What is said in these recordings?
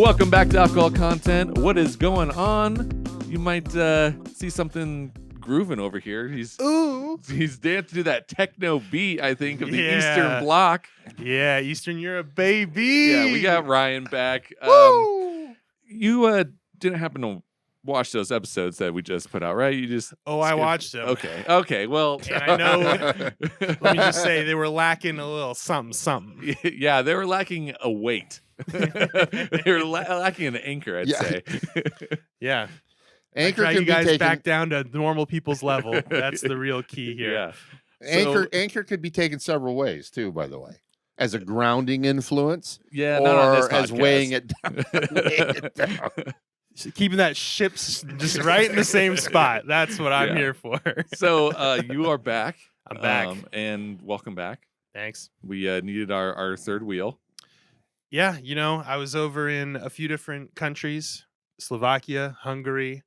Welcome back to Alcohol Content. What is going on? You might see something grooving over here. He's dancing to that techno beat, I think, of the Eastern Bloc. Yeah, Eastern Europe, baby. Yeah, we got Ryan back. Woo! You didn't happen to watch those episodes that we just put out, right? You just I watched them. Okay. Well, and I know. Let me just say they were lacking a little something. Yeah, they were lacking a weight. They were lacking an anchor, I'd say. Yeah. Anchor can you be guys taken back down to normal people's level. That's the real key here. Yeah. Anchor could be taken several ways too, by the way. As a grounding influence, Yeah, or not on this as podcast. weighing it down. Keeping that ship's just right in the same spot. That's what I'm here for. So you are back. I'm back. And welcome back. Thanks. We needed our third wheel. Yeah, I was over in a few different countries, Slovakia, Hungary,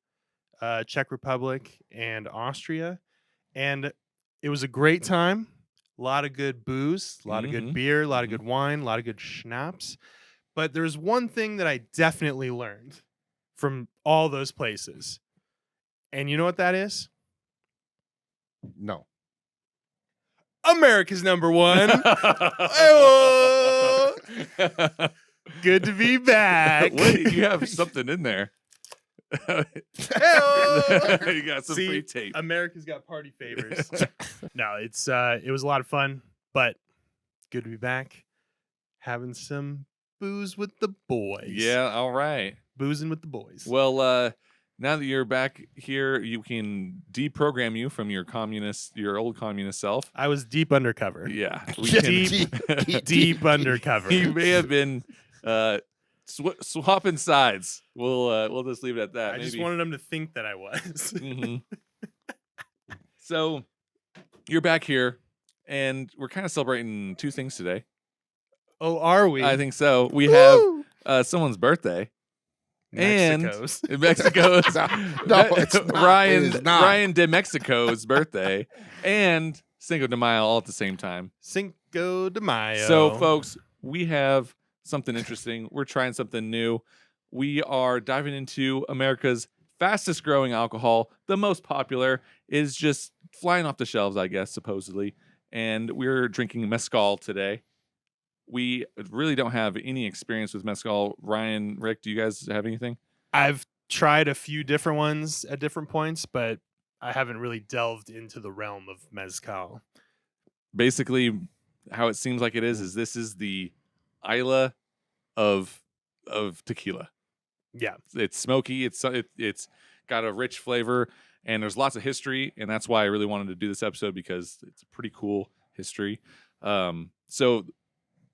Czech Republic, and Austria. And it was a great time. A lot of good booze, a lot of good beer, a lot of good wine, a lot of good schnapps. But there's one thing that I definitely learned from all those places. And you know what that is? No. America's number one. Good to be back. You have something in there. You got some free tape. America's got party favors. No, it was a lot of fun, but good to be back. Having some booze with the boys. Yeah, all right. Boozing with the boys. Well, now that you're back here, you can deprogram you from your old communist self. I was deep undercover. Yeah, deep undercover. You may have been swapping sides. We'll just leave it at that. I just wanted them to think that I was. So you're back here, and we're kind of celebrating two things today. Oh, are we? I think so. We have someone's birthday. Mexico's. And Mexico's. No, it's not. Ryan, It is not. Ryan de Mexico's birthday and Cinco de Mayo all at the same time. Cinco de Mayo. So, folks, we have something interesting. We're trying something new. We are diving into America's fastest growing alcohol. The most popular is just flying off the shelves, I guess, supposedly. And we're drinking Mezcal today. We really don't have any experience with Mezcal. Ryan, Rick, do you guys have anything? I've tried a few different ones at different points, but I haven't really delved into the realm of Mezcal. Basically, how it seems like it is this is the Isla of tequila. Yeah. It's smoky. It's got a rich flavor, and there's lots of history, and that's why I really wanted to do this episode, because it's a pretty cool history. So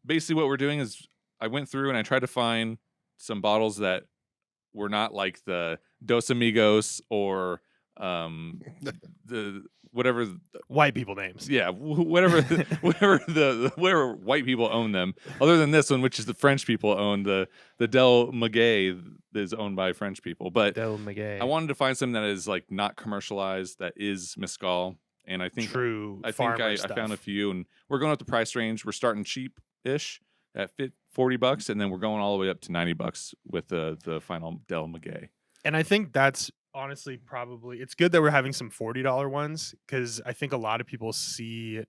basically what we're doing is I went through and I tried to find some bottles that were not like the Dos Amigos or the whatever White people names. Yeah, whatever white people own them. Other than this one, which is the French people own the Del Maguey is owned by French people. But Del Maguey. I wanted to find something that is like not commercialized, that is Mezcal. And I think I found a few, and we're going up the price range. We're starting cheap-ish at $40, and then we're going all the way up to $90 with the final Del Maguey. And I think that's honestly probably it's good that we're having some $40 ones, because I think a lot of people see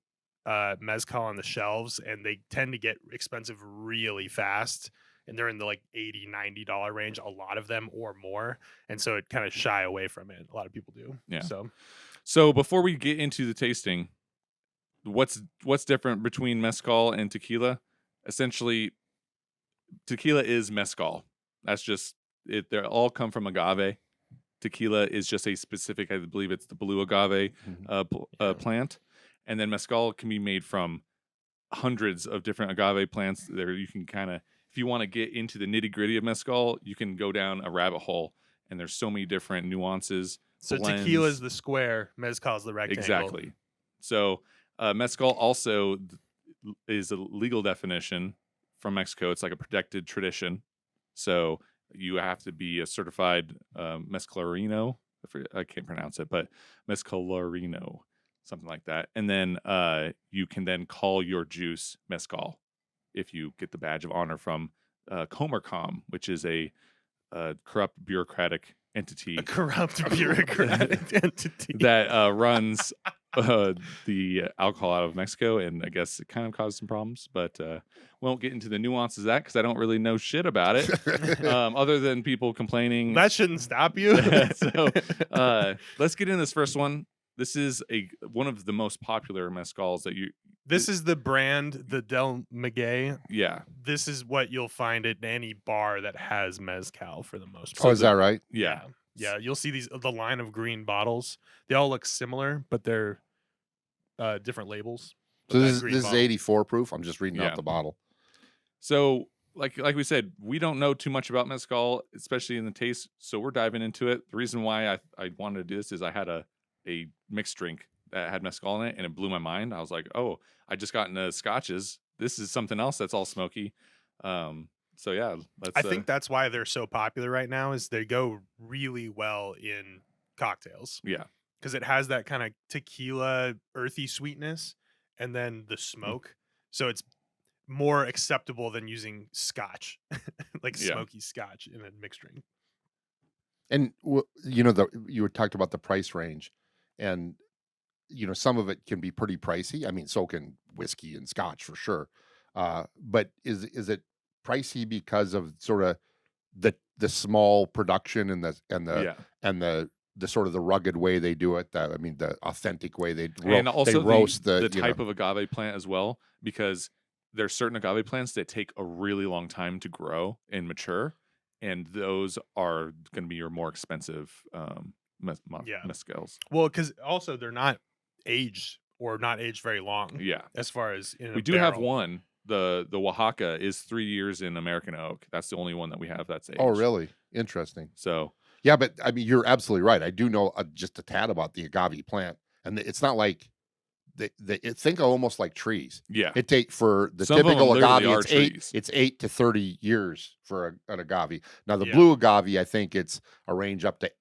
Mezcal on the shelves and they tend to get expensive really fast, and they're in the like $80-$90 range, a lot of them, or more, and so it kind of shy away from it. A lot of people do. Yeah. So before we get into the tasting, what's different between Mezcal and tequila? Essentially, tequila is Mezcal. That's just it. They all come from agave. Tequila is just a specific, I believe it's the blue agave plant. And then Mezcal can be made from hundreds of different agave plants. There, you can kind of, if you want to get into the nitty gritty of Mezcal, you can go down a rabbit hole, and there's so many different nuances. So blends. tequila is the square, Mezcal is the rectangle. Exactly. So Mezcal also is a legal definition from Mexico. It's like a protected tradition. So you have to be a certified mezclarino. I can't pronounce it, but mezclarino, something like that. And then you can then call your juice Mezcal if you get the badge of honor from Comercom, which is a corrupt bureaucratic entity A corrupt bureaucratic entity that runs the alcohol out of Mexico, and I guess it kind of caused some problems, but won't get into the nuances of that because I don't really know shit about it, other than people complaining. That shouldn't stop you. So let's get in this first one. This is one of the most popular mezcals that you. This is the brand, the Del Maguey. Yeah. This is what you'll find at any bar that has mezcal for the most Oh, part. is that right? Yeah. Yeah, you'll see the line of green bottles. They all look similar, but they're different labels. So But that this green is bottle- 84 proof. I'm just reading Yeah. out the bottle. So like we said, we don't know too much about mezcal, especially in the taste. So we're diving into it. The reason why I wanted to do this is I had a mixed drink that had mezcal in it, and it blew my mind. I was like, oh, I just got into scotches. This is something else that's all smoky. So yeah, let's. I think that's why they're so popular right now. Is they go really well in cocktails yeah, because it has that kind of tequila earthy sweetness, and then the smoke. So it's more acceptable than using scotch, like Yeah. smoky scotch in a mixed drink. And you had talked about the price range, and some of it can be pretty pricey. I mean, so can whiskey and scotch for sure. But is it pricey because of sort of the small production and the sort of the rugged way they do it? I mean, the authentic way they and also roast the type of agave plant as well, because there's certain agave plants that take a really long time to grow and mature, and those are going to be your more expensive mezcals. Well, because also they're not aged or not aged very long. Yeah, As far as we do have one. The Wahaka is 3 years in American oak. That's the only one that we have that's aged. Oh, really? Interesting. So yeah, but I mean, you're absolutely right. I do know just a tad about the agave plant, and it's not like they think almost like trees. yeah, It take for the Some of them typical literally agave, are trees. it's 8 to 30 years for an agave. Now the Yeah. blue agave, I think it's a range up to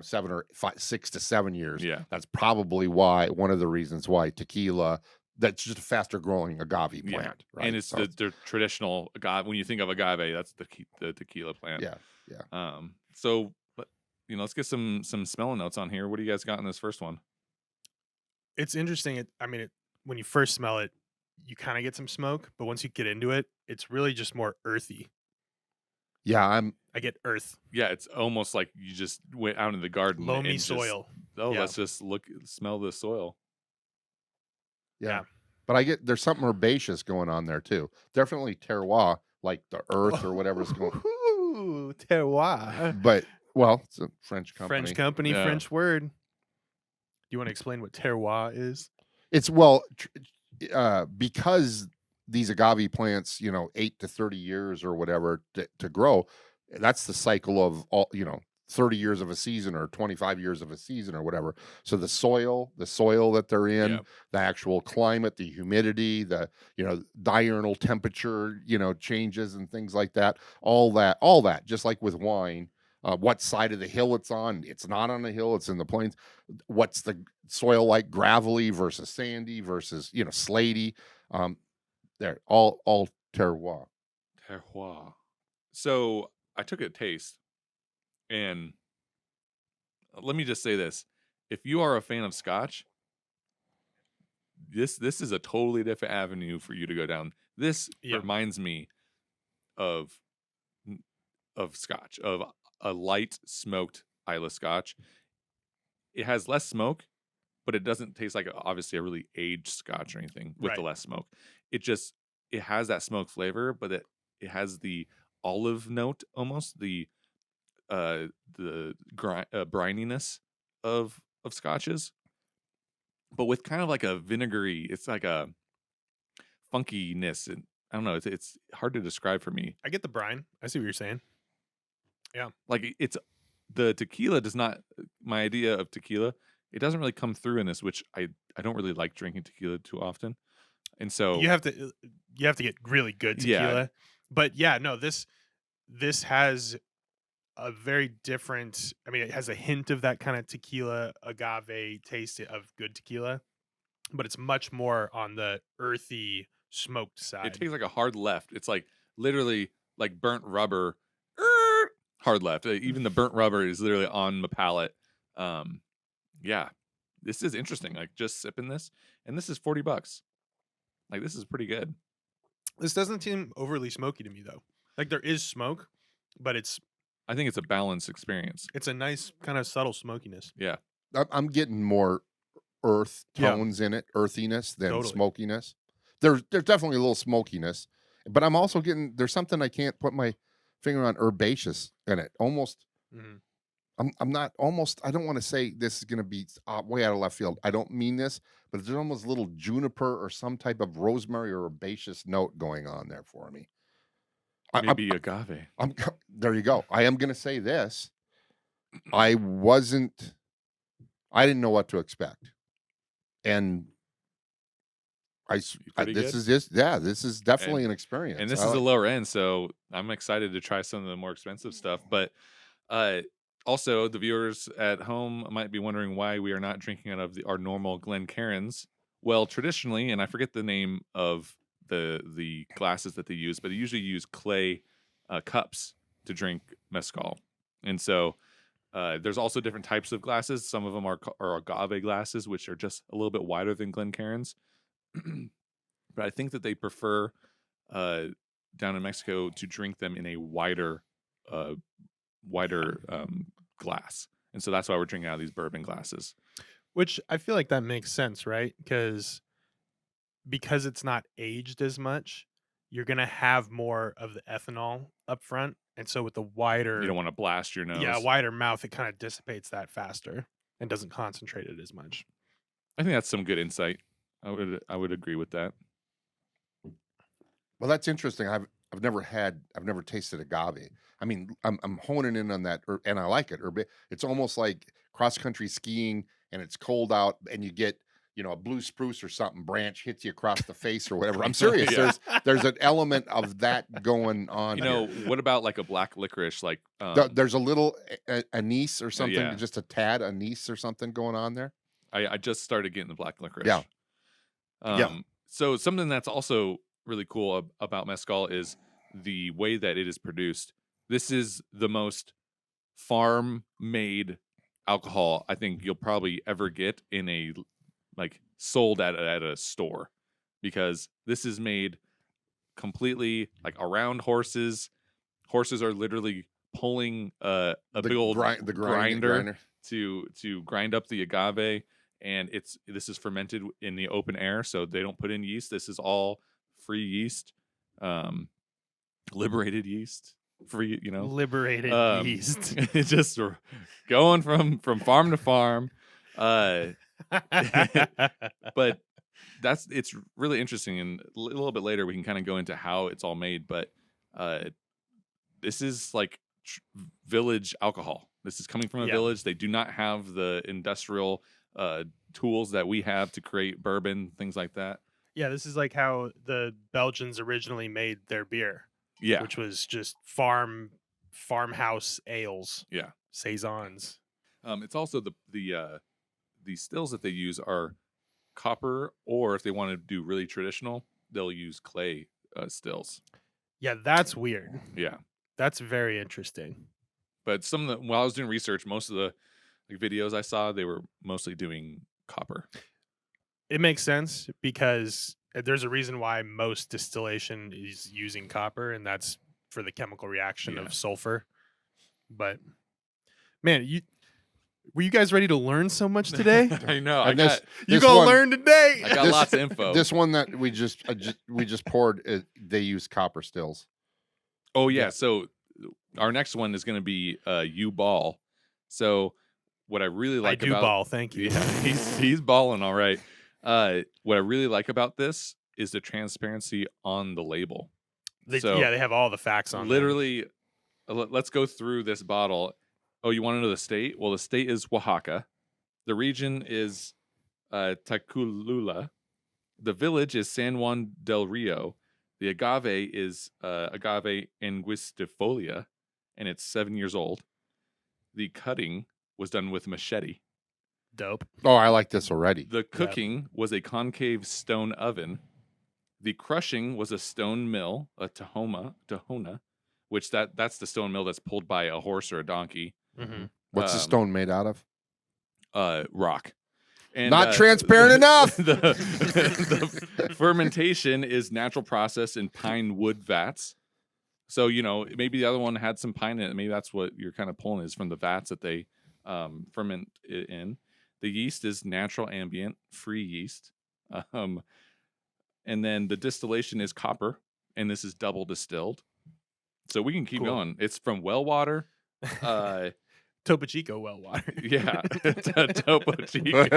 7 or 6 to 7 years. yeah. That's probably one of the reasons why tequila. That's just a faster growing agave Yeah. plant, right? And it's So the traditional agave. When you think of agave, that's the tequila plant. yeah. So let's get some smelling notes on here. What do you guys got in this first one? It's interesting. When you first smell it, you kind of get some smoke, but once you get into it, it's really just more earthy. Yeah, I get earth, Yeah, it's almost like you just went out in the garden. loamy and just, soil. oh, Yeah. let's just smell the soil. yeah. But there's something herbaceous going on there too. Definitely terroir, like the earth or whatever's going. Ooh, terroir. But well, it's a French company. French company, Yeah. French word. Do you want to explain what terroir is? It's because these agave plants, 8 to 30 years or whatever to grow. That's the cycle of all, 30 years of a season or 25 years of a season or whatever. So the soil that they're in, Yeah. the actual climate, the humidity, the diurnal temperature, changes and things like that. All that, just like with wine. What side of the hill it's on? It's not on the hill, it's in the plains. What's the soil like, gravelly versus sandy versus slaty? There, all terroir. Terroir. So I took a taste, and let me just say this: if you are a fan of Scotch, this is a totally different avenue for you to go down. This Yeah. reminds me of Scotch, of a light smoked Isla Scotch. It has less smoke, but it doesn't taste like obviously a really aged Scotch or anything with the Right. less smoke. It has that smoke flavor, but it has the olive note almost, the brininess of scotches, but with kind of like a vinegary. It's like a funkiness, and I don't know. It's hard to describe for me. I get the brine. I see what you're saying. Like it's the tequila does not. My idea of tequila, it doesn't really come through in this, which I don't really like drinking tequila too often, and so You have to get really good Yeah. tequila. But yeah, no, this has a very different. It has a hint of that kind of tequila agave taste of good tequila, but it's much more on the earthy smoked side. it takes like a hard left. It's like literally like burnt rubber, hard left. Even the burnt rubber is literally on my palate. Yeah, this is interesting. Like just sipping this, and this is $40. Like this is pretty good. This doesn't seem overly smoky to me though. Like there is smoke, but I think it's a balanced experience. it's a nice kind of subtle smokiness. Yeah. I'm getting more earth Yeah. tones in it, earthiness than Totally. smokiness. There's definitely a little smokiness, but I'm also getting there's something I can't put my finger on, herbaceous in it. Almost. Mhm. I'm not almost. I don't want to say this is going to be way out of left field. I don't mean this, but there's almost a little juniper or some type of rosemary or herbaceous note going on there for me. Maybe agave. There you go. I am going to say this. I didn't know what to expect, and this Pretty good? is definitely an experience. And this I is a like- lower end, so I'm excited to try some of the more expensive stuff. But also, the viewers at home might be wondering why we are not drinking out of our normal Glencairns. Well, traditionally, and I forget the name of the glasses that they use, but they usually use clay cups to drink mezcal. And so there's also different types of glasses. Some of them are agave glasses, which are just a little bit wider than Glencairns. But I think that they prefer down in Mexico to drink them in a wider glass, and so that's why we're drinking out of these bourbon glasses. Which I feel like that makes sense, right? Because it's not aged as much, you're gonna have more of the ethanol up front, and so with the wider, You don't want to blast your nose. wider mouth, it kind of dissipates that faster and doesn't concentrate it as much. I think that's some good insight. I would agree with that. Well, that's interesting. I've never tasted agave. I mean, I'm honing in on that, and I like it. It's almost like cross country skiing, and it's cold out, and you get a blue spruce or something branch hits you across the face or whatever. I'm serious. Yeah. There's an element of that going on. here. What about like a black licorice? Like There's a little anise or something, yeah. just a tad anise or something going on there. I just started getting the black licorice. Yeah. So something that's also really cool about mezcal is the way that it is produced. This is the most farm-made alcohol I think you'll probably ever get in a sold at a store, because this is made completely around horses. Horses are literally pulling a big old grinder to grind up the agave, and this is fermented in the open air, so they don't put in yeast. This is all free yeast, liberated yeast, free, Liberated yeast. It's just going from farm to farm. But it's really interesting, and a little bit later we can kind of go into how it's all made. But this is like village alcohol. This is coming from a village. They do not have the industrial tools that we have to create bourbon, things like that. Yeah, this is like how the Belgians originally made their beer. Yeah, which was just farmhouse ales. Yeah, saisons. It's also the stills that they use are copper, or if they want to do really traditional, they'll use clay stills. Yeah, that's weird. Yeah, that's very interesting. But while I was doing research, most of the videos I saw, they were mostly doing copper. It makes sense because there's a reason why most distillation is using copper, and that's for the chemical reaction of sulfur. But man, were you guys ready to learn so much today? I know. You're gonna learn today. I got lots of info. This one that we just poured, they use copper stills. Oh yeah. So our next one is going to be Yuu Baal. So what I really like about ball, thank you. Yeah, he's balling all right. What I really like about this is the transparency on the label. They have all the facts on. Literally, let's go through this bottle. Oh, you want to know the state? Well, the state is Oaxaca. The region is Taculula. The village is San Juan del Rio. The agave is agave anguistifolia, and it's 7 years old. The cutting was done with machete. Dope. Oh, I like this already. The cooking was a concave stone oven. The crushing was a stone mill, a tahona, which that's the stone mill that's pulled by a horse or a donkey. Mm-hmm. What's the stone made out of? Rock. And, Not transparent enough. The fermentation is natural process in pine wood vats. So, maybe the other one had some pine in it. Maybe that's what you're kind of pulling is from the vats that they ferment it in. The yeast is natural ambient, free yeast. And then the distillation is copper, and this is double distilled. So we can keep going. It's from well water. Topo Chico well water. Yeah, Topo Chico.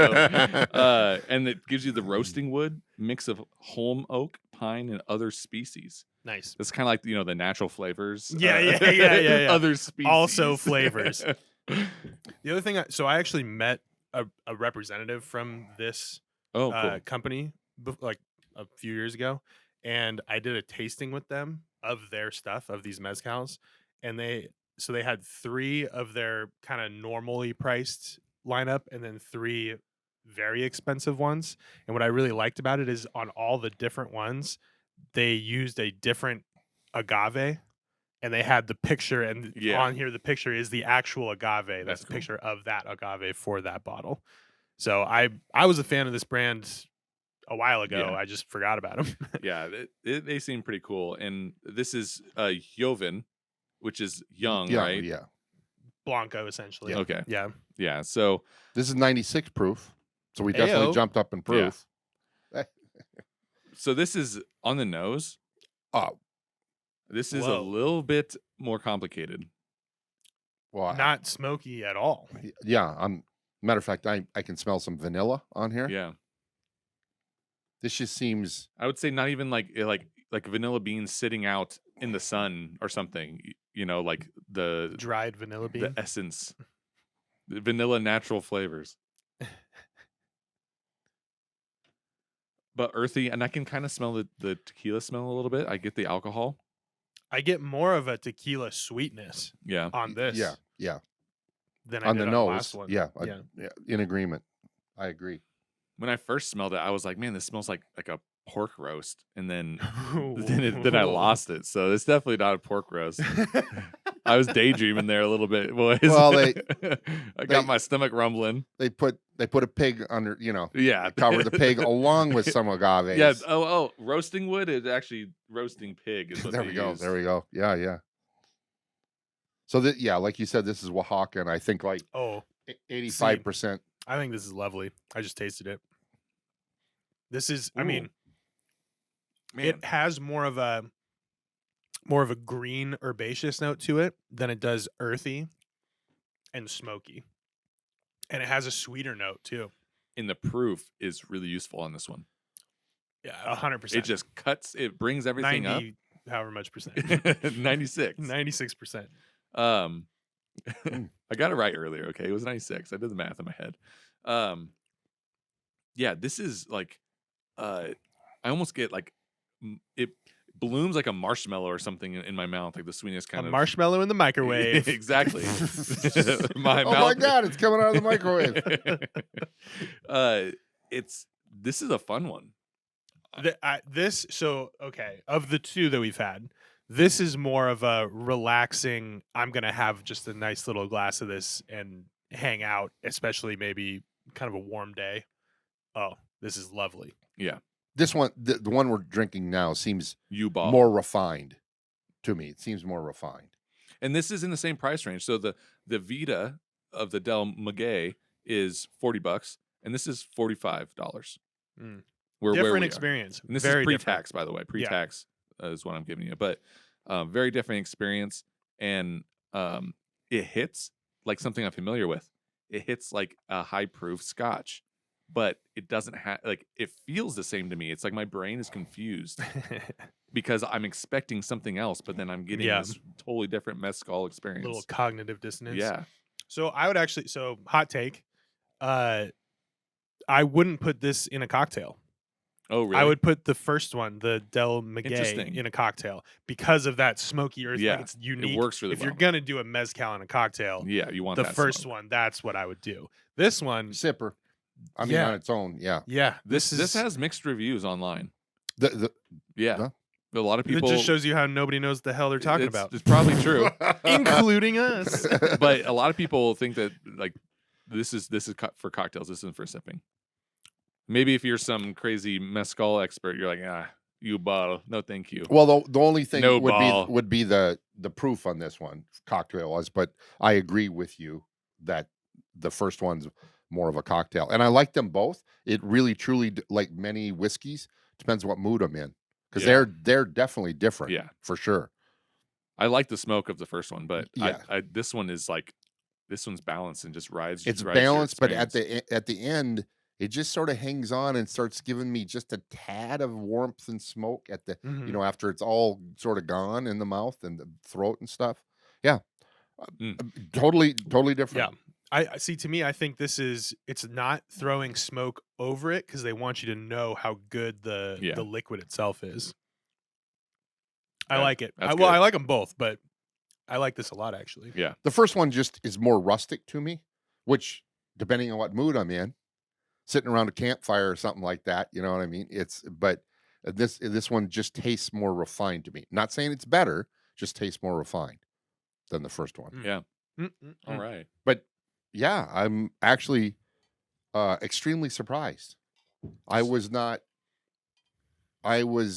And it gives you the roasting wood mix of holm oak, pine, and other species. Nice. It's kind of like the natural flavors. Yeah. Other species, also flavors. The other thing, so I actually met a representative from this cool. company like a few years ago, and I did a tasting with them of their stuff, of these mezcals, and they had 3 of their kind of normally priced lineup and then 3 very expensive ones. And what I really liked about it is on all the different ones, they used a different agave, and they had the picture, and on here the picture is the actual agave. That's a cool. picture of that agave for that bottle. So I was a fan of this brand a while ago. Yeah. I just forgot about them. Yeah, they seem pretty cool. And this is Joven, which is young, right? Yeah. Blanco, essentially. Okay. Yeah. Yeah. So this is 96 proof. So we definitely jumped up in proof. So this is on the nose. Oh. This is a little bit more complicated. Well, not smoky at all. Yeah. Matter of fact, I can smell some vanilla on here. Yeah. This just seems. I would say not even like vanilla beans sitting out in the sun or something. Like the dried vanilla bean. The essence. The vanilla natural flavors. But earthy, and I can kind of smell the tequila smell a little bit. I get the alcohol. I get more of a tequila sweetness. Yeah. On this. Yeah. Than on I did the on nose. The last one. Yeah. In agreement. I agree. When I first smelled it, I was like, "Man, this smells like a pork roast," and then then I lost it. So it's definitely not a pork roast. I was daydreaming there a little bit, boys. Well, I got my stomach rumbling. They put a pig under, Yeah, cover the pig along with some agaves. Yeah. Oh, roasting wood is actually roasting pig. Is what there we go. There we go. Yeah. So like you said, this is Wahaka, and I think 85%. I think this is lovely. I just tasted it. This is, I mean, it has more of a green herbaceous note to it than it does earthy and smoky. And it has a sweeter note too. And the proof is really useful on this one. Yeah, 100%. It just cuts, it brings everything 90, up. However much percent. 96. 96%. I got it right earlier. Okay, it was 96. I did the math in my head. Yeah, this is like, I almost get like it blooms like a marshmallow or something in my mouth, like the sweetness kind a of marshmallow in the microwave. Exactly. My God, it's coming out of the microwave. This is a fun one. Of the 2 that we've had, this is more of a relaxing, I'm going to have just a nice little glass of this and hang out, especially maybe kind of a warm day. Oh, this is lovely. Yeah. This one, the one we're drinking now, seems Yuu Baal. more refined to me. It seems more refined. And this is in the same price range. So the Vida of the Del Maguey is $40, and this is $45. Different experience. And this very is pre-tax, different. by the way. Pre-tax is what I'm giving you. But very different experience. And it hits like something I'm familiar with. It hits like a high-proof scotch. But it doesn't have, it feels the same to me. It's like my brain is confused because I'm expecting something else, but then I'm getting this totally different mezcal experience. Little cognitive dissonance. Yeah. So I would actually, hot take, I wouldn't put this in a cocktail. Oh, really? I would put the first one, the Del Maguey, in a cocktail because of that smoky earth. Yeah. It's unique. It works really well. If you're going to do a mezcal in a cocktail, you want the that first smoke. one. That's what I would do. This one. Sipper. I mean, on its own, yeah. Yeah. This has mixed reviews online. The yeah. a lot of It people. just shows you how nobody knows the hell they're talking it's, about, It's probably true, including us. but a lot of people think that like this is for cocktails. This isn't for sipping. Maybe if you're some crazy mezcal expert, you're like, Yuu Baal, no, thank you. Well, the only thing No would ball. be the proof on this one, cocktail was, but I agree with you that the first one's more of a cocktail, and I like them both. It really, truly, like many whiskeys, depends what mood I'm in, because Yeah. they're definitely different. Yeah. For sure. I like the smoke of the first one, but Yeah. this one is like, this one's balanced and just rides. It's rides your balanced, but experience. at the end, it just sort of hangs on and starts giving me just a tad of warmth and smoke at the Mhm. after it's all sort of gone in the mouth and the throat and stuff. Yeah. Totally different. Yeah. I see. To me, I think it's not throwing smoke over it because they want you to know how good the liquid itself is. I like it. That's Well, good. I like them both, but I like this a lot actually. Yeah. The first one just is more rustic to me, which depending on what mood I'm in, sitting around a campfire or something like that, you know what I mean? But this one just tastes more refined to me. Not saying it's better, just tastes more refined than the first one. Yeah. All right. But yeah, I'm actually extremely surprised. I was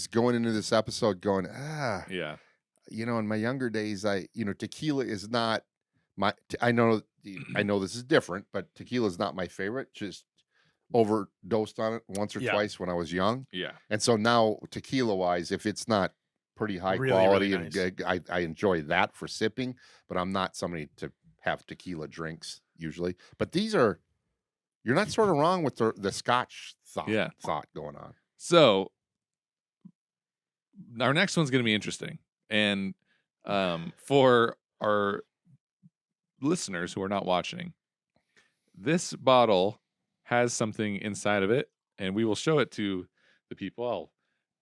going into this episode going, Yeah. In my younger days, tequila is not I know this is different, but tequila is not my favorite. Just overdosed on it once or twice when I was young. Yeah. And so now tequila wise, if it's not pretty high Really, quality really and nice. good, I enjoy that for sipping, but I'm not somebody to have tequila drinks usually. But you're not sort of wrong with the Scotch thought going on. So our next one's going to be interesting. And for our listeners who are not watching, this bottle has something inside of it, and we will show it to the people. I'll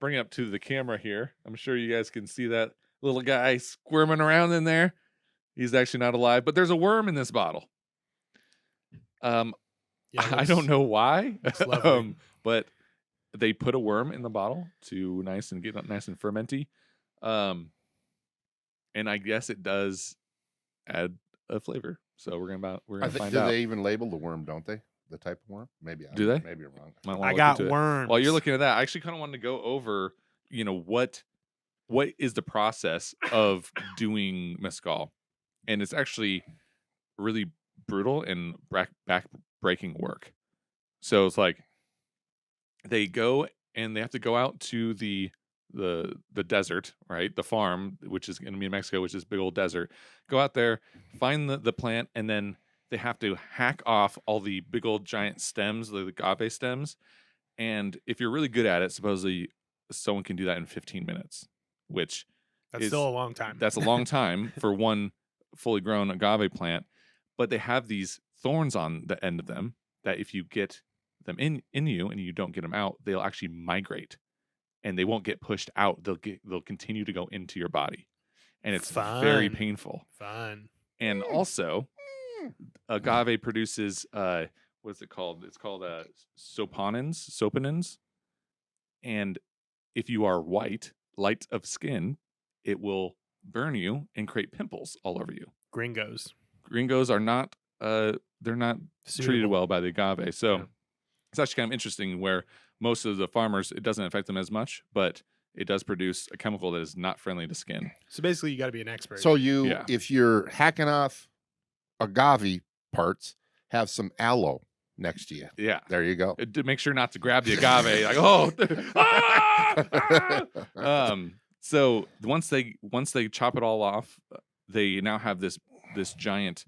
bring it up to the camera here. I'm sure you guys can see that little guy squirming around in there. He's actually not alive, but there's a worm in this bottle. I don't know why, but they put a worm in the bottle to get nice and fermenty. And I guess it does add a flavor. So we're gonna find out. Do they even label the worm? Don't they? The type of worm? Maybe. Do they? Maybe I'm wrong. I got worms. While you're looking at that, I actually kind of wanted to go over, what is the process of doing mezcal, and it's actually really brutal and back-breaking work. So it's like they go and they have to go out to the desert, right? The farm, which is going to be in Mexico, which is a big old desert. Go out there, find the plant, and then they have to hack off all the big old giant stems, the agave stems. And if you're really good at it, supposedly someone can do that in 15 minutes, which that's still a long time. That's a long time for one fully grown agave plant. But they have these thorns on the end of them that if you get them in you and you don't get them out, they'll actually migrate. And they won't get pushed out. They'll continue to go into your body, and it's very painful. Fun. And also, agave produces what is it called? It's called sopanins. And if you are light of skin, it will burn you and create pimples all over you. Gringos are not. They're not treated well by the agave. So it's actually kind of interesting where most of the farmers, it doesn't affect them as much, but it does produce a chemical that is not friendly to skin. So basically, you got to be an expert. So if you're hacking off agave parts, have some aloe next to you. Yeah. There you go. Make sure not to grab the agave. So once they chop it all off, they now have this giant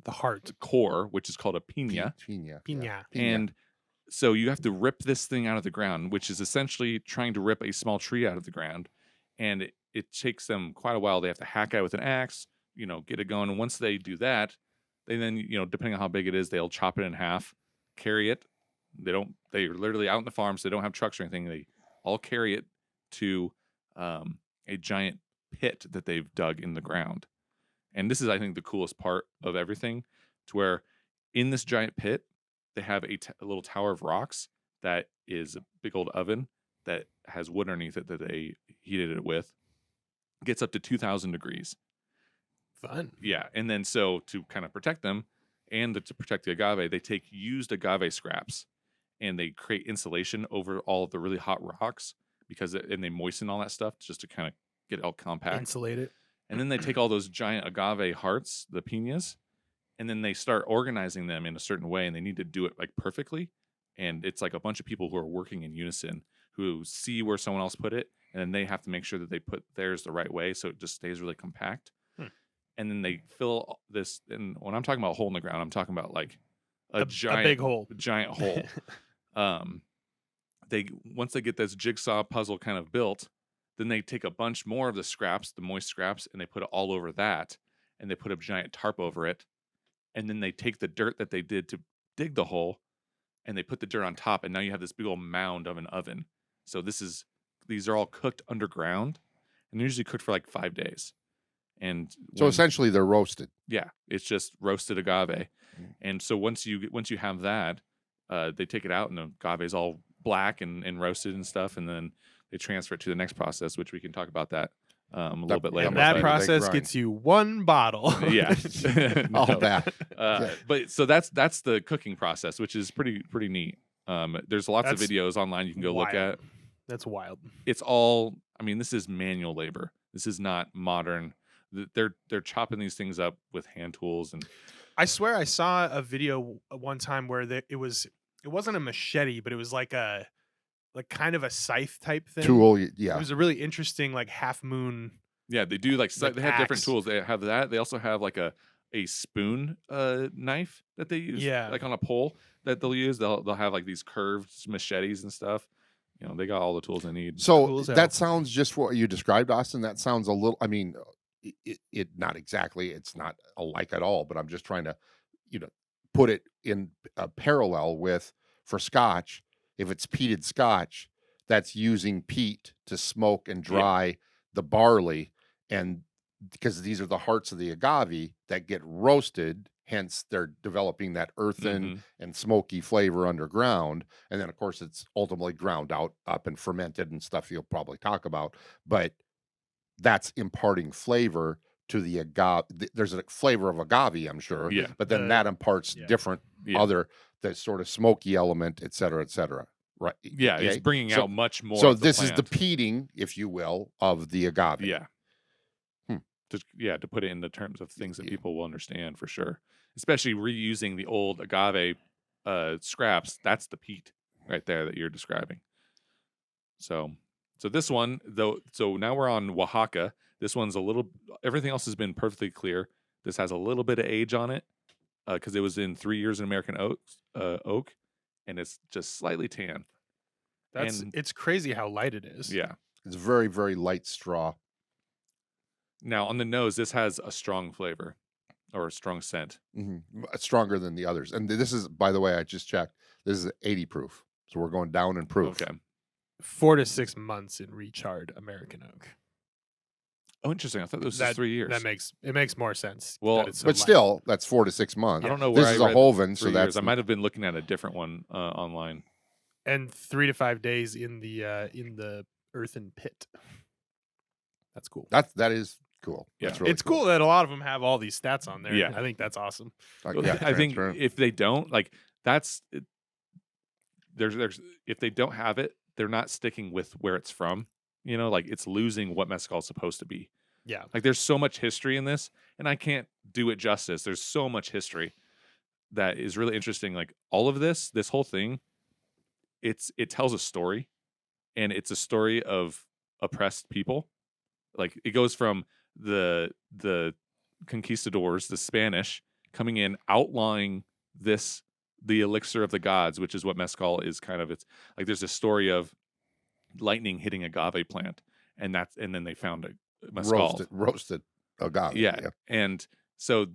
core, which is called a piña. Piña. And so you have to rip this thing out of the ground, which is essentially trying to rip a small tree out of the ground. And it takes them quite a while. They have to hack it with an axe, get it going. And once they do that, they then, depending on how big it is, they'll chop it in half, carry it. They're literally out in the farms. So they don't have trucks or anything. They all carry it to a giant pit that they've dug in the ground. And this is, I think, the coolest part of everything, to where in this giant pit, they have a little tower of rocks that is a big old oven that has wood underneath it that they heated it with. gets up to 2,000 degrees. Fun. Yeah, and then so to kind of protect them and to protect the agave, they take used agave scraps and they create insulation over all of the really hot rocks and they moisten all that stuff just to kind of get it all compact. Insulate it. And then they take all those giant agave hearts, the piñas, and then they start organizing them in a certain way, and they need to do it like perfectly. And it's like a bunch of people who are working in unison who see where someone else put it, and then they have to make sure that they put theirs the right way so it just stays really compact. And then they fill this, and when I'm talking about a hole in the ground, I'm talking about like a big hole. Giant hole. Once they get this jigsaw puzzle kind of built, then they take a bunch more of the scraps, the moist scraps, and they put it all over that, and they put a giant tarp over it. And then they take the dirt that they did to dig the hole, and they put the dirt on top, and now you have this big old mound of an oven. So these are all cooked underground, and they're usually cooked for like 5 days. And so essentially they're roasted. Yeah, it's just roasted agave. And so once you have that, they take it out, and the agave is all black and roasted and stuff, and then they transfer it to the next process, which we can talk about that a little bit later. And that process gets you one bottle. Yeah, all that. But so that's the cooking process, which is pretty neat. There's lots of videos online you can go look at. That's wild. It's all. I mean, this is manual labor. This is not modern. They're chopping these things up with hand tools, and I swear I saw a video one time where it wasn't a machete, but it was like kind of a scythe type thing. Tool, yeah. It was a really interesting like half moon. Yeah, they do like they have axe. different tools. They have that. They also have like a spoon knife that they use. Yeah, like on a pole that they'll use. They'll have like these curved machetes and stuff. You know, they got all the tools they need. So that sounds just what you described, Austin. That sounds a little. I mean, it not exactly. It's not alike at all. But I'm just trying to, put it in a parallel with for Scotch. If it's peated Scotch, that's using peat to smoke and dry the barley, and because these are the hearts of the agave that get roasted, hence they're developing that earthen and smoky flavor underground. And then, of course, it's ultimately ground up and fermented and stuff you'll probably talk about. But that's imparting flavor to the agave. There's a flavor of agave, I'm sure. Yeah. But then that imparts different other, the sort of smoky element, et cetera, et cetera. Right. Yeah. It's bringing out much more. So this is the peating, if you will, of the agave. Yeah. To put it in the terms of things that people will understand for sure, especially reusing the old agave scraps. That's the peat right there that you're describing. So this one though. So now we're on Oaxaca. This one's everything else has been perfectly clear. This has a little bit of age on it because it was in 3 years in American oak, and it's just slightly tan. It's crazy how light it is. Yeah, it's very, very light straw. Now on the nose, this has a strong flavor or a strong scent, stronger than the others. And this is, by the way, I just checked. This is 80 proof, so we're going down in proof. Okay, 4 to 6 months in recharred American oak. Oh, interesting. I thought this was 3 years. It makes more sense. Well, but still, that's 4 to 6 months. I don't know where this is a Hoven, so that's. I might have been looking at a different one online. And 3 to 5 days in the earthen pit. That's cool. That is cool. Yeah, that's really it's cool that a lot of them have all these stats on there. Yeah, I think that's awesome. I think if they don't, like, that's there's if they don't have it, they're not sticking with where it's from. You know, like it's losing what mezcal is supposed to be. Yeah, like there's so much history in this, and I can't do it justice. There's so much history that is really interesting. Like all of this whole thing, it tells a story, and it's a story of oppressed people. Like it goes from the conquistadors, the Spanish, coming in, outlawing the elixir of the gods, which is what mezcal is kind of. It's like there's a story of lightning hitting agave plant, and then they found a mezcal. Roasted agave. Yeah. And so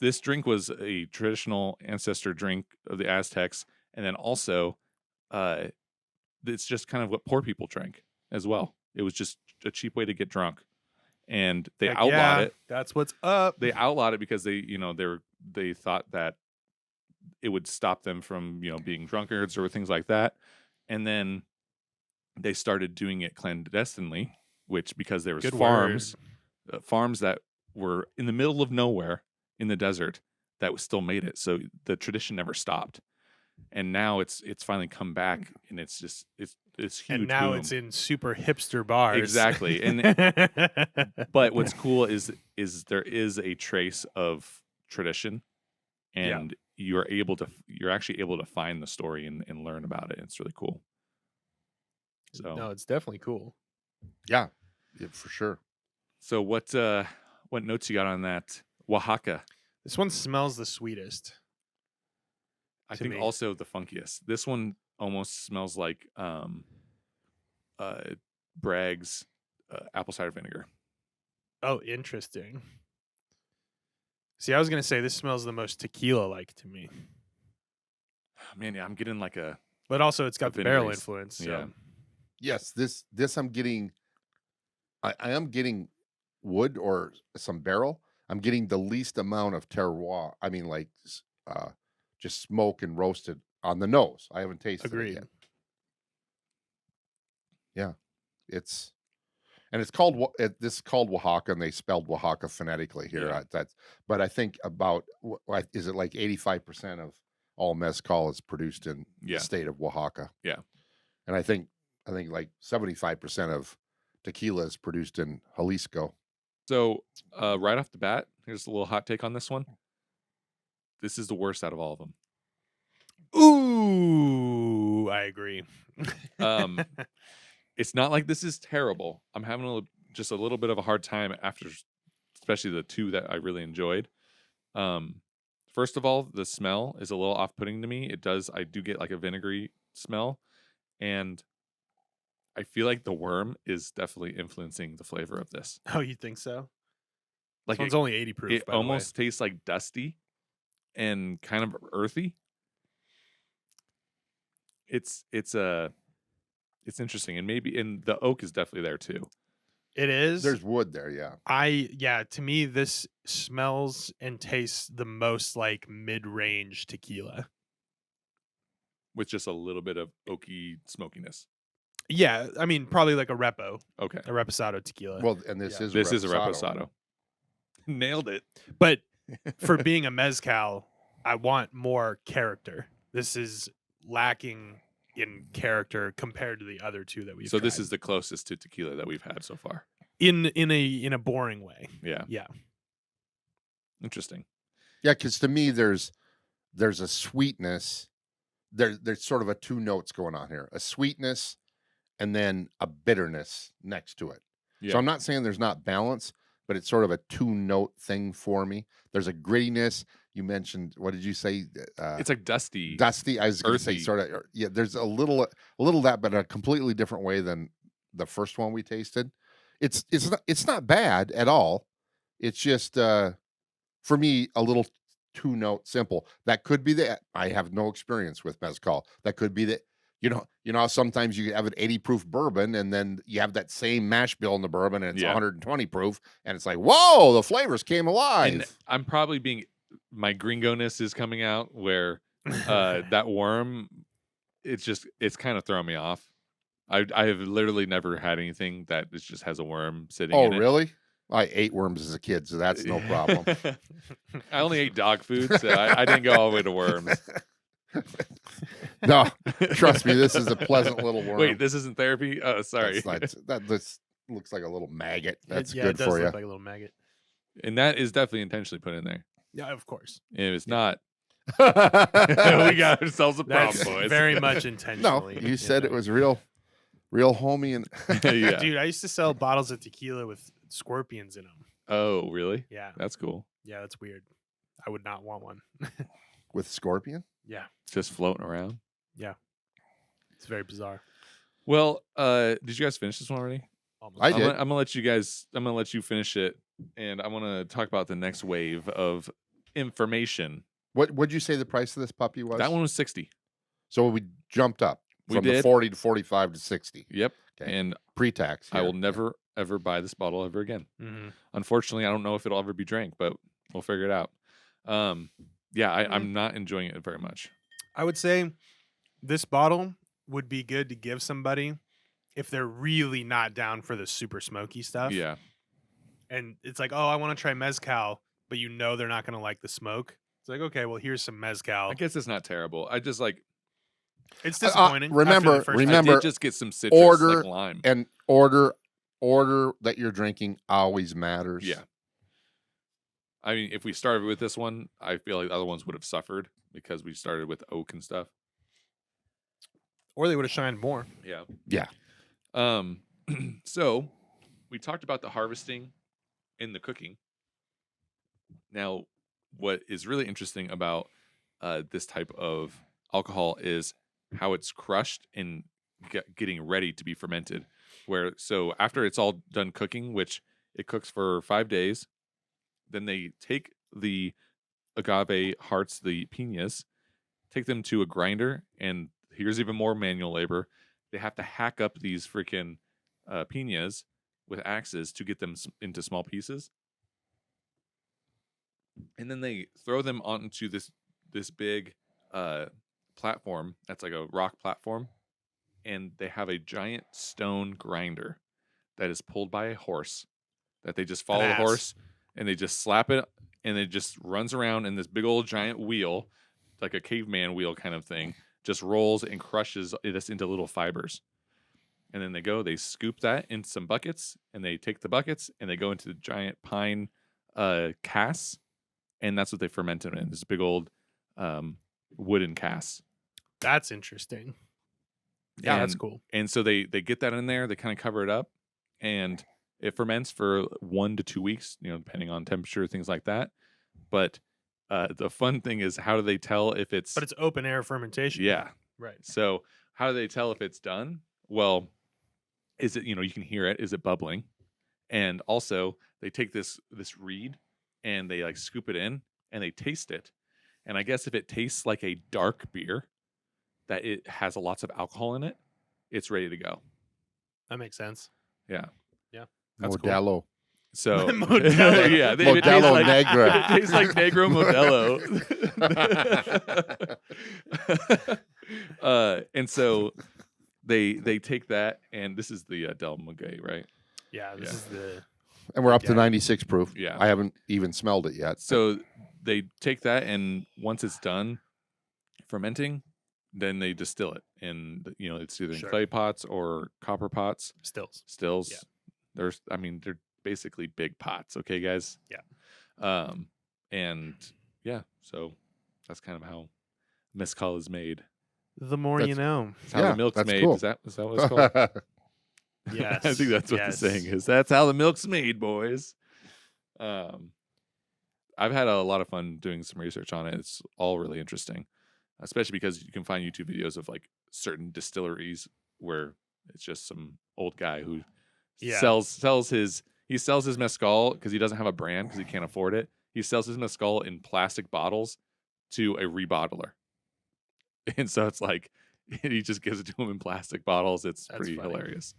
this drink was a traditional ancestor drink of the Aztecs, and then also it's just kind of what poor people drank as well. It was just a cheap way to get drunk, and they outlawed it. That's what's up. They outlawed it because they thought that it would stop them from being drunkards or things like that, and then they started doing it clandestinely, which because there was Good farms that were in the middle of nowhere in the desert that still made it. So the tradition never stopped. And now it's finally come back, and it's huge. And now boom. it's in super hipster bars. Exactly. And but what's cool is there is a trace of tradition, and you're actually able to find the story and learn about it. It's really cool. So no, it's definitely cool. Yeah, for sure. So what notes you got on that Wahaka? This one smells the sweetest. I to think me. also the funkiest. This one almost smells like Bragg's apple cider vinegar. Oh, interesting. See, I was gonna say this smells the most tequila-like to me, Man, yeah, I'm getting like a but also it's got the barrel vinegary. influence. So. Yeah. Yes, this I'm getting. I am getting wood or some barrel. I'm getting the least amount of terroir. I mean, like just smoke and roasted on the nose. I haven't tasted Agreed. it yet. Yeah, it's called this is called Oaxaca, and they spelled Oaxaca phonetically here. Yeah. But I think about is it like 85% of all mezcal is produced in Yeah. the state of Oaxaca. Yeah. And I think like 75% of tequila is produced in Jalisco. So right off the bat, here's a little hot take on this one. This is the worst out of all of them. Ooh, I agree. It's not like this is terrible. I'm having just a little bit of a hard time after, especially the two that I really enjoyed. First of all, the smell is a little off-putting to me. I do get like a vinegary smell, and I feel like the worm is definitely influencing the flavor of this. Oh, you think so? Like This one's only 80 proof. it by the way. almost tastes like dusty and kind of earthy. It's interesting, and the oak is definitely there too. It is. There's wood there, yeah. To me, this smells and tastes the most like mid-range tequila. With just a little bit of oaky smokiness. Yeah, I mean, probably like a Okay. Reposado tequila. Well, and this Yeah. is a Reposado. Nailed it. But for being a mezcal, I want more character. This is lacking in character compared to the other two that we've So this tried. is the closest to tequila that we've had so far. in a boring way. Yeah. Yeah. Interesting. Yeah, because to me there's a sweetness. There's sort of a two notes going on here. A sweetness and then a bitterness next to it. Yeah. So I'm not saying there's not balance, but it's sort of a two note thing for me. There's a grittiness. You mentioned, what did you say? It's like dusty. Dusty. I was going to say earthy. sort of, yeah, there's a little of that, but a completely different way than the first one we tasted. It's not bad at all. It's just for me a little two note simple. That could be I have no experience with mezcal. That could be that you know how sometimes you have an 80 proof bourbon and then you have that same mash bill in the bourbon and it's 120 proof and it's like, whoa, the flavors came alive. And I'm probably my gringo-ness is coming out where that worm, it's kind of throwing me off. I have literally never had anything that just has a worm sitting in it. Oh, really? I ate worms as a kid, so that's no problem. I only ate dog food, so I didn't go all the way to worms. No, trust me, this is a pleasant little worm. Wait, this isn't therapy? Oh, sorry. This looks like a little maggot. That's yeah, good it does for you. look like a little maggot. And that is definitely intentionally put in there. Yeah, of course. And if it's not, we we got ourselves a problem, That's boys. very much No, intentionally. you said it was real homey and Yeah. Dude, I used to sell bottles of tequila with scorpions in them. Oh, really? Yeah. That's cool. Yeah, that's weird. I would not want one. with scorpion. Yeah. Just floating around. Yeah. It's very bizarre. Well, did you guys finish this one already? Almost. I did. I'm gonna let you finish it, and I want to talk about the next wave of information. What'd you say the price of this puppy was? That one was 60. So we jumped up We from the did. 40 to 45 to 60 Yep. Okay. And pre-tax. I here. will never ever buy this bottle ever again. Mhm. Unfortunately, I don't know if it'll ever be drank, but we'll figure it out. Yeah, I'm not enjoying it very much. I would say this bottle would be good to give somebody if they're really not down for the super smoky stuff. Yeah. And it's like, oh, I want to try mezcal, but you know they're not going to like the smoke. It's like, okay, well, here's some mezcal. I guess it's not terrible. I just like It's disappointing. Remember, I did just get some citrus order like lime. and order that you're drinking always matters. Yeah. I mean, if we started with this one, I feel like the other ones would have suffered because we started with oak and stuff. Or they would have shined more. Yeah. Yeah. So we talked about the harvesting and the cooking. Now, what is really interesting about this type of alcohol is how it's crushed and getting ready to be fermented. So after it's all done cooking, which it cooks for 5 days, then they take the agave hearts, the piñas, take them to a grinder, and here's even more manual labor. They have to hack up these freaking piñas with axes to get them into small pieces. And then they throw them onto this big platform that's like a rock platform, and they have a giant stone grinder that is pulled by a horse that they just follow the horse and they just slap it, and it just runs around in this big old giant wheel, like a caveman wheel kind of thing, just rolls and crushes it into little fibers. And then they scoop that in some buckets, and they take the buckets and they go into the giant pine casks, and that's what they ferment it in, this big old wooden cask. That's interesting. Yeah, that's cool. And so they get that in there, they kind of cover it up, and it ferments for 1 to 2 weeks, depending on temperature, things like that. But the fun thing is, how do they tell if it's... But it's open air fermentation. Yeah. Right. So how do they tell if it's done? Well, is it, you can hear it. Is it bubbling? And also, they take this reed and they like scoop it in and they taste it. And I guess if it tastes like a dark beer, that it has lots of alcohol in it, it's ready to go. That makes sense. Yeah. Yeah. That's Modelo. Cool. So Modelo. Yeah, Modelo Negra. It tastes like Negro Modelo. And so they take that, and this is the Del Maguey, right? Yeah, this is the... And we're up to 96 proof. Yeah. I haven't even smelled it yet. So they take that, and once it's done fermenting, then they distill it. And, it's either in clay pots or copper pots. Stills. Yeah. They're basically big pots. Okay, guys? Yeah. And, yeah, so that's kind of how mezcal is made. The more you know. That's how the milk's made. Cool. Is that what it's called? Yes. I think that's what the saying is. That's how the milk's made, boys. I've had a lot of fun doing some research on it. It's all really interesting, especially because you can find YouTube videos of like certain distilleries where it's just some old guy who sells his mezcal because he doesn't have a brand because he can't afford it. He sells his mezcal in plastic bottles to a rebottler. And so it's like he just gives it to him in plastic bottles. That's pretty funny. Hilarious.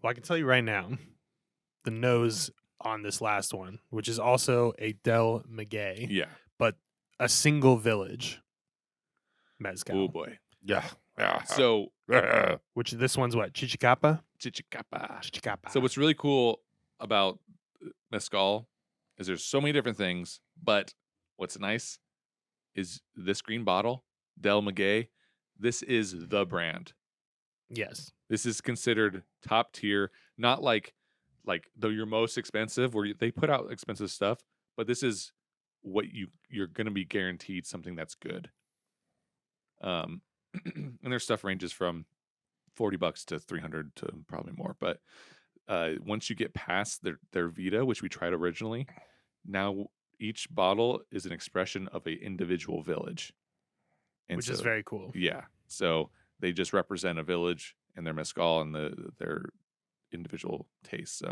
Well, I can tell you right now, the nose on this last one, which is also a Del Maguey. Yeah. But a single village mezcal. Oh, boy. Yeah. So, which this one's what? Chichicapa? Chichicapa. So what's really cool about mezcal is there's so many different things, but what's nice is this green bottle, Del Maguey. This is the brand. Yes. This is considered top tier, not like your most expensive where they put out expensive stuff, but this is what you're going to be guaranteed something that's good. And their stuff ranges from $40 to $300 to probably more. But once you get past their Vida, which we tried originally, now each bottle is an expression of an individual village. And which is very cool. Yeah. So they just represent a village and their mezcal and their individual tastes.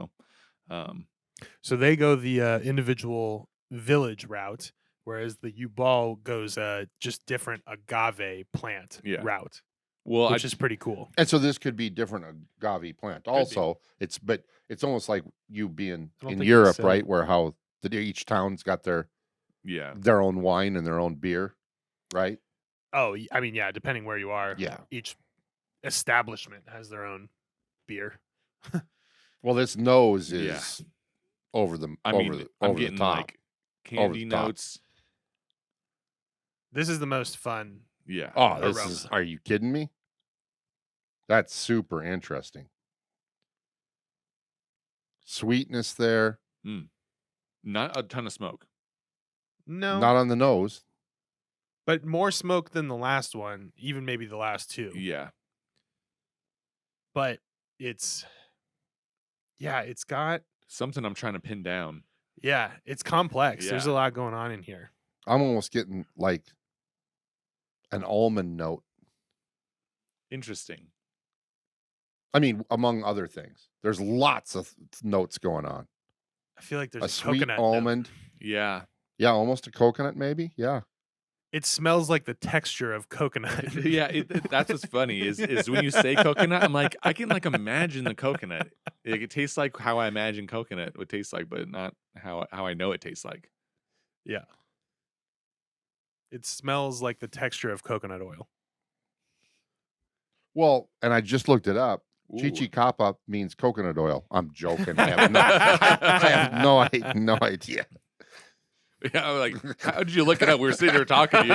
So they go the individual village route, whereas the Yuu Baal goes just different agave plant route. Well, which is pretty cool. And so this could be different agave plant. Also, it's almost like you being in Europe, right? Where how each town's got their own wine and their own beer, right? Oh, I mean, yeah, depending where you are. Yeah. Each establishment has their own beer. Well, this nose Yeah. is over the I over mean, the I'm over the getting top. like candy the top. notes. This is the most fun. Yeah. Oh, this aroma. is. Are you kidding me? That's super interesting. Sweetness there, Not a ton of smoke. No, not on the nose. but more smoke than the last one, even maybe the last two. Yeah. But it's got Something I'm trying to pin down. it's complex. There's a Yeah. lot going on in here. I'm almost getting like an almond note. Interesting. I mean, among other things, there's lots of notes going on. I feel like there's A sweet coconut note. almond. Yeah. Yeah, almost a coconut, maybe. Yeah. It smells like the texture of coconut. Yeah, that's what's funny is when you say coconut, I'm like, I can like imagine the coconut. Like, it tastes like how I imagine coconut would taste like, but not how I know it tastes like. Yeah. It smells like the texture of coconut oil. Well, and I just looked it up. Ooh. Chichicapa means coconut oil. I'm joking. I have no idea. Yeah, I'm like, how did you look it up? We were sitting there talking to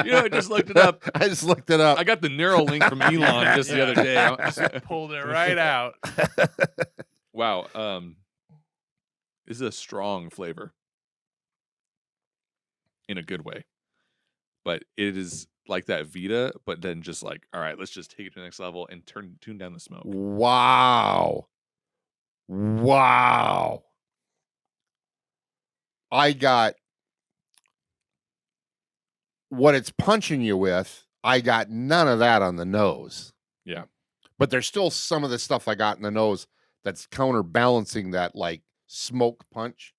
you. I just looked it up. I just looked it up. I got the neural link from Elon just the other day. Just pulled it right out. Wow. This is a strong flavor in a good way. But it is like that Vita, but then just like, all right, let's just take it to the next level and tune down the smoke. Wow. I got what it's punching you with. I got none of that on the nose. Yeah. But there's still some of the stuff I got in the nose that's counterbalancing that like smoke punch.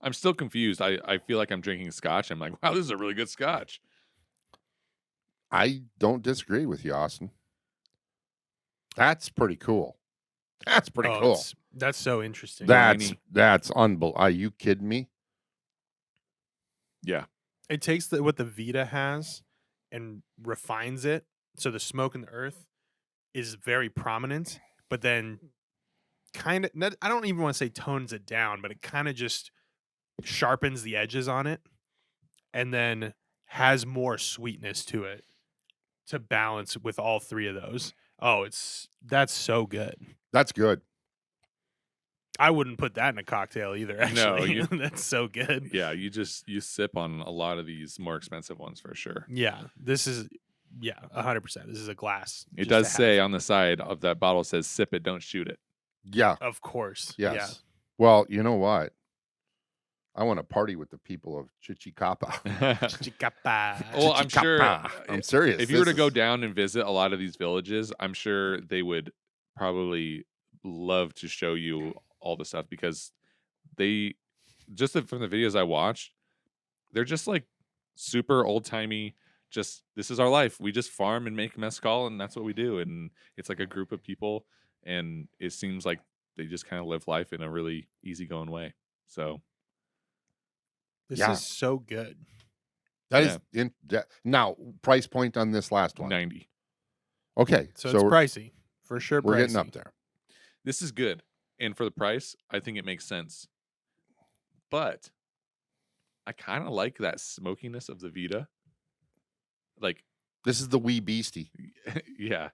I'm still confused. I feel like I'm drinking scotch. I'm like, wow, this is a really good scotch. I don't disagree with you, Austin. That's pretty cool. That's pretty cool. That's so interesting. That's unbelievable. Are you kidding me? Yeah. It takes what the Vita has and refines it. So the smoke in the earth is very prominent, but then kind of, I don't even want to say tones it down, but it kind of just sharpens the edges on it and then has more sweetness to it to balance with all three of those. Oh, that's so good. That's good. I wouldn't put that in a cocktail either, actually. No, that's so good. Yeah, you sip on a lot of these more expensive ones for sure. Yeah, this is 100%. This is a glass. It does say on the side of that bottle says sip it, don't shoot it. Yeah. Of course. Yes. Yeah. Well, you know what? I want to party with the people of Chichicapa. Chichicapa. Well, I'm sure. I'm serious. If you were to go down and visit a lot of these villages, I'm sure they would probably love to show you all the stuff because they just from the videos I watched, they're just like super old timey. Just this is our life. We just farm and make mezcal, and that's what we do. And it's like a group of people, and it seems like they just kind of live life in a really easygoing way. So this is so good. That is now price point on this last one. 90. Okay, so it's pricey for sure. We're getting up there. This is good, and for the price, I think it makes sense. But I kind of like that smokiness of the Vita. Like this is the wee beastie. Yeah.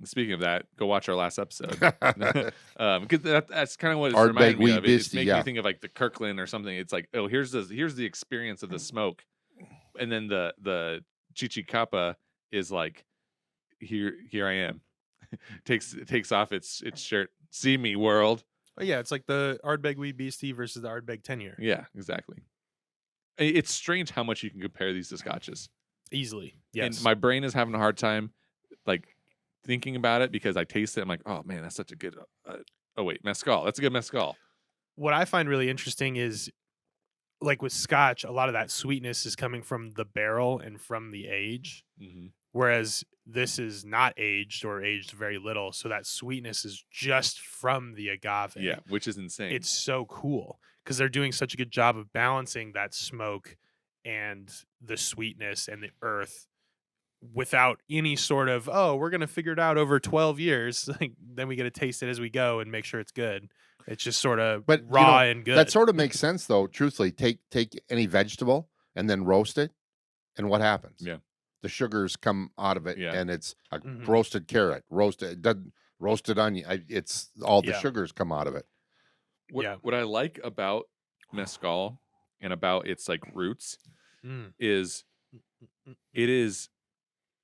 Speaking of that, go watch our last episode. Because that's kind of what it's reminding me of. It's making me think of like the Kirkland or something. It's like, oh, here's the experience of the smoke, and then the Chichicapa is like, here I am. takes off its shirt. See me, world. Oh, yeah, it's like the Ardbeg Wee Beastie versus the Ardbeg 10-year. Yeah, exactly. It's strange how much you can compare these to scotches. Easily, yes. And my brain is having a hard time, like, thinking about it because I taste it. I'm like, oh man, that's such a good. Oh wait, mezcal. That's a good mezcal. What I find really interesting is, like with Scotch, a lot of that sweetness is coming from the barrel and from the age, whereas this is not aged or aged very little, so that sweetness is just from the agave. Yeah, which is insane. It's so cool because they're doing such a good job of balancing that smoke and the sweetness and the earth without any sort of, oh, we're gonna figure it out over 12 years. Like then we get to taste it as we go and make sure it's good. It's just sort of But raw and good. that sort of makes sense though. Truthfully, take any vegetable and then roast it, and what happens? Yeah. The sugars come out of it, Yeah. and it's a Mhm. roasted carrot, roasted onion. It's all the Yeah. sugars come out of it. What I like about mezcal and about its like roots Mm. is it's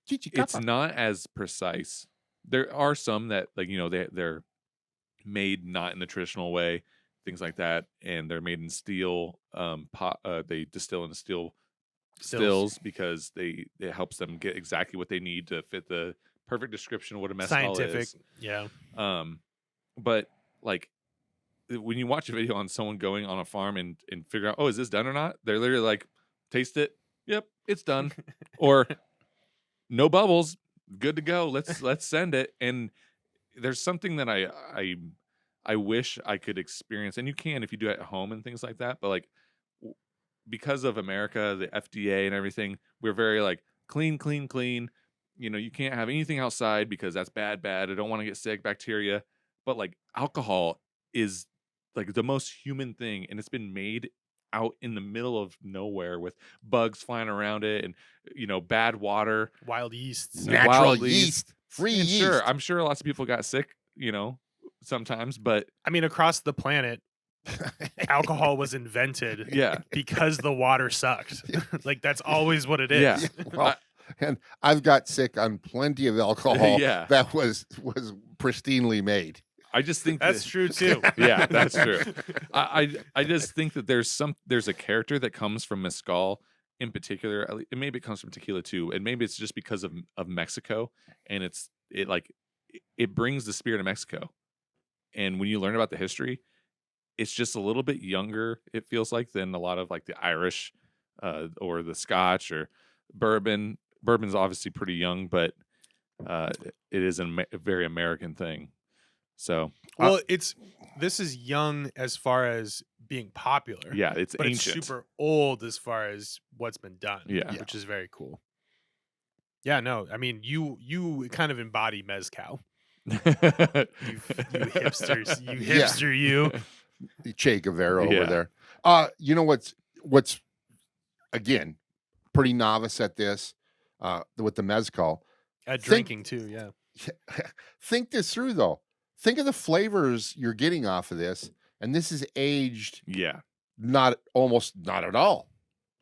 Chichicapa. not as precise. There are some that like they're made not in the traditional way, things like that, and they're made in steel pot. They distill in steel stills because it helps them get exactly what they need to fit the perfect description of what a mezcal Scientific. is. Yeah. But like when you watch a video on someone going on a farm and figure out, oh, is this done or not? They're literally like, taste it. Yep, it's done. Or no bubbles, good to go. Let's send it. And there's something that I wish I could experience, and you can if you do it at home and things like that. But like because of America, the FDA and everything, we're very like clean, clean, clean. You can't have anything outside because that's bad. I don't want to get sick, bacteria. But like alcohol is like the most human thing, and it's been made out in the middle of nowhere with bugs flying around it and bad water, Wild yeasts. Natural wild yeast, free and yeast. sure, I'm sure lots of people got sick, sometimes, but I mean, across the planet, alcohol was invented yeah, because the water sucked. Like that's always what it is. yeah. Well, and I've got sick on plenty of alcohol Yeah. that was pristinely made. I just think That's true too. Yeah, that's true. I just think that there's a character that comes from mezcal in particular, and maybe it comes from tequila too, and maybe it's just because of Mexico, and it brings the spirit of Mexico. And when you learn about the history, it's just a little bit younger, it feels like, than a lot of like the Irish or the Scotch or bourbon. Bourbon's obviously pretty young, but it is a very American thing. So Well, this is young as far as being popular. yeah, it's but ancient. it's super old as far as what's been done. Yeah. Which is very cool. Yeah, no, I mean you kind of embody mezcal. You hipsters, you Yeah. hipster, you. Che Guevara Yeah. over there. You know what's again pretty novice at this with the mezcal. At drinking too, yeah. Think this through though. Think of the flavors you're getting off of this, and this is aged Yeah. almost not at all.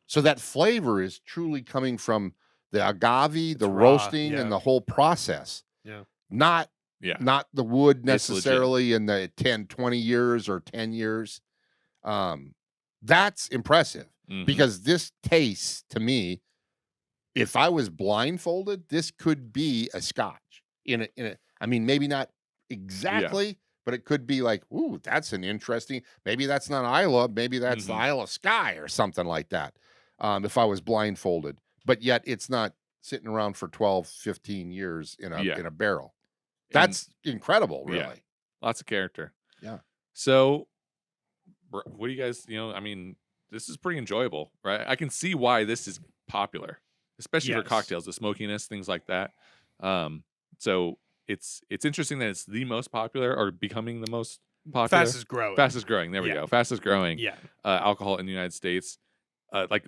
So that flavor is truly coming from the agave, the raw, roasting, yeah. and the whole process. Yeah. Not Yeah. not the wood It's necessarily in the 10, 20 years or 10 years. That's impressive Mhm. because this tastes to me, if I was blindfolded, this could be a scotch I mean, maybe not exactly, but it could be like, ooh, that's an interesting, maybe that's not Isla, maybe that's the Mhm. Isla Sky or something like that. If I was blindfolded, but yet it's not sitting around for 12, 15 years in a barrel. That's incredible, really. Yeah. Lots of character. Yeah. So what do you guys, I mean, this is pretty enjoyable, right? I can see why this is popular, especially for Yes. cocktails, the smokiness, things like that. So it's interesting that it's the most popular or becoming the most popular. Fastest growing. Fastest growing. There we Yeah. go. Fastest growing Yeah. alcohol in the United States. Like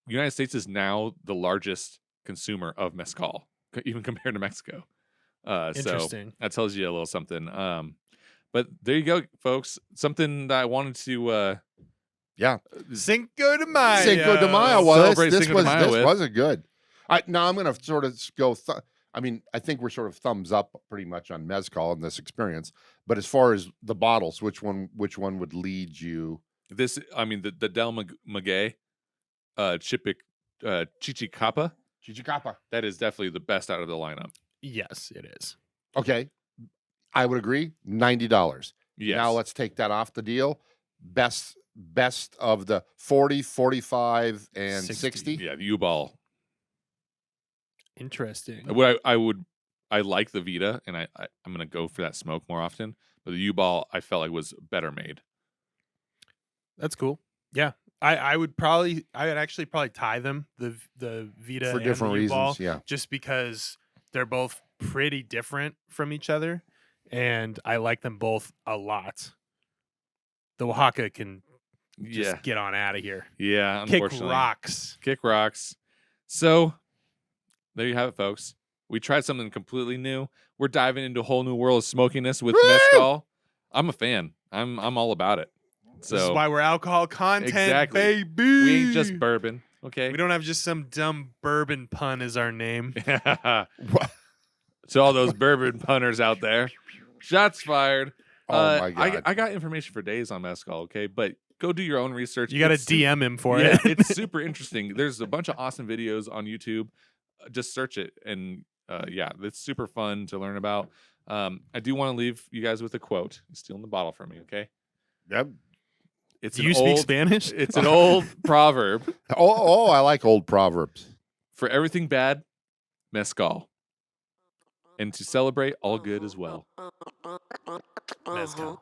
United States is now the largest consumer of mezcal, even compared to Mexico. So Interesting. that tells you a little something. But there you go, folks. Something that I wanted to Cinco de Mayo. Cinco de Mayo. Well, Celebrate this Cinco de Mayo with. wasn't good. Now I'm going to sort of go. I mean, I think we're sort of thumbs up pretty much on mezcal in this experience. But as far as the bottles, which one would lead you? This, I mean, the Del Maguey Chichicapa. Chichicapa. That is definitely the best out of the lineup. Yes, it is. Okay, I would agree. $90. Yes. Now let's take that off the deal. Best of the 40, 45, and 60. Yeah, the Yuu Baal. Interesting. What I like the Vida, and I'm gonna go for that smoke more often. But the Yuu Baal I felt like was better made. That's cool. Yeah. I would actually probably tie them, the Vita For and different the Yuu Baal, reasons, yeah. just because they're both pretty different from each other, and I like them both a lot. The Wahaka can Yeah. just get on out of here. Yeah, Kick unfortunately. rocks. Kick rocks. So there you have it, folks. We tried something completely new. We're diving into a whole new world of smokiness with Woo! mezcal. I'm a fan. I'm all about it. So This is why we're alcohol content, Exactly. baby. we ain't just bourbon, okay? We don't have just some dumb bourbon pun as our name. What? To all those bourbon punners out there, shots fired. Oh my God. I got information for days on mezcal, okay? But go do your own research. You got to It's DM him for yeah, it. it's super interesting. There's a bunch of awesome videos on YouTube. Just search it, and yeah, it's super fun to learn about. I do want to leave you guys with a quote. You're stealing the bottle from me, okay? Yep. It's Do an you speak old, Spanish? It's an old proverb. I like old proverbs. For everything bad, mezcal. And to celebrate all good as well. Mezcal.